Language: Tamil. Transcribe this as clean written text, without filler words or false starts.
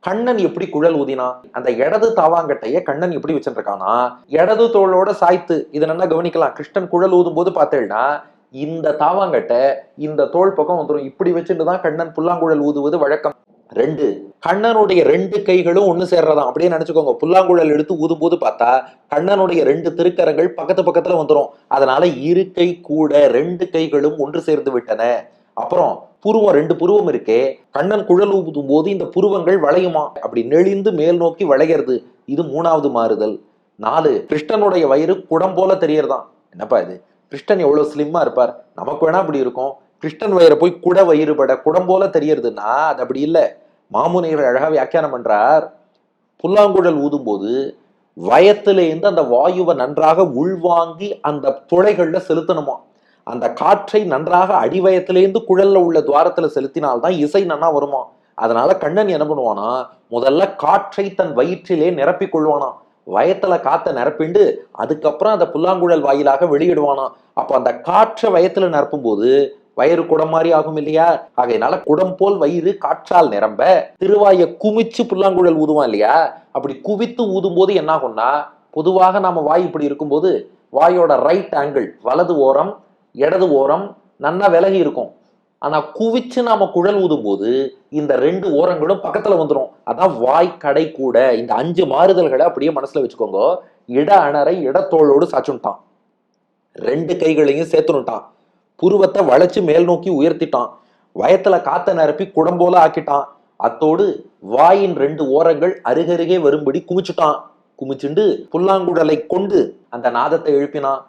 கண்ணன் எப்படி குழல் ஊதினா? அந்த இடது தாவாங்கட்டைய கண்ணன் எப்படி வச்சிருக்கானா, இடது தோளோட சாய்த்து இதை நல்லா கவனிக்கலாம். கிருஷ்ணன் குழல் ஊதும் போது பார்த்தேன்னா இந்த தாவாங்கட்டை இந்த தோள் பக்கம் வந்துடும். இப்படி வச்சுட்டு தான் கண்ணன் புல்லாங்குழல் ஊதுவது வழக்கம். ரெண்டு, கண்ணனுடைய ரெண்டு கைகளும் ஒண்ணு சேர்றதாம். அப்படியே நினைச்சுக்கோங்க. புல்லாங்குழல் எடுத்து ஊதும் போது பார்த்தா கண்ணனுடைய ரெண்டு திருக்கரங்கள் பக்கத்து பக்கத்துல வந்துடும். அதனால இரு கை கூட ரெண்டு கைகளும் ஒன்று சேர்ந்து விட்டன. அப்புறம் புருவம், ரெண்டு புருவம் இருக்கே, கண்ணன் குழல் ஊதும் போது இந்த புருவங்கள் வளையுமா, அப்படி நெளிந்து மேல் நோக்கி வளைகிறது. இது மூணாவது மாறுதல். 4, கிருஷ்ணனுடைய வயிறு குடம் போல தெரியறதாம். என்னப்பா இது, கிருஷ்ணன் எவ்வளவு ஸ்லிம்மா இருப்பார், நமக்கு வேணா அப்படி இருக்கும். கிருஷ்ணன் வயிறை போய் குட வயிறுபட குடம் போல தெரியறதுன்னா அது அப்படி இல்லை. மாமுனிவர் அழகா வியாக்கியானம் பண்றார். புல்லாங்குழல் ஊதும் போது வயத்திலேருந்து அந்த வாயுவை நன்றாக உள்வாங்கி அந்த துளைகள்ல செலுத்தணுமா. அந்த காற்றை நன்றாக அடிவயத்திலேருந்து குழல்ல உள்ள துவாரத்துல செலுத்தினால்தான் இசை நன்னா வருமா. அதனால கண்ணன் என்ன பண்ணுவானா, முதல்ல காற்றை தன் வயிற்றிலே நிரப்பிக் கொள்வானா. வயத்துல காத்த நிரப்பிண்டு அதுக்கப்புறம் அந்த புல்லாங்குழல் வாயிலாக வெளியிடுவானா. அப்ப அந்த காற்றை வயத்துல நிரப்பும் போது வயிறு குடம் மாதிரி ஆகும் இல்லையா. ஆகையினால குடம் போல் வயிறு காற்றால் நிரம்ப திருவாயை குமிச்சு புல்லாங்குழல் ஊதுவான் இல்லையா. அப்படி குவித்து ஊதும் போது என்ன ஆகும்னா, பொதுவாக நாம வாய் இப்படி இருக்கும்போது வாயோட ரைட் ஆங்கிள், வலது ஓரம் இடது ஓரம் நன்னா விலகி இருக்கும். ஆனா குவிச்சு நாம குழல் ஊதும் போது இந்த ரெண்டு ஓரங்களும் பக்கத்துல வந்துடும். அதான் வாய் கடை கூட. இந்த 5 மாறுதல்களை அப்படியே மனசுல வச்சுக்கோங்க. இட அணரை இடத்தோளோடு சாச்சுட்டான், ரெண்டு கைகளையும் சேர்த்துனுட்டான், புருவத்தை வளைச்சு மேல் நோக்கி உயர்த்திட்டான், வயத்துல காத்த நிரப்பி குடம் போல ஆக்கிட்டான். அத்தோடு வாயின் ரெண்டு ஓரங்கள் அருகருகே வரும்படி குமிச்சுட்டான். குமிச்சுண்டு புல்லாங்குழலை கொண்டு அந்த நாதத்தை எழுப்பினான்.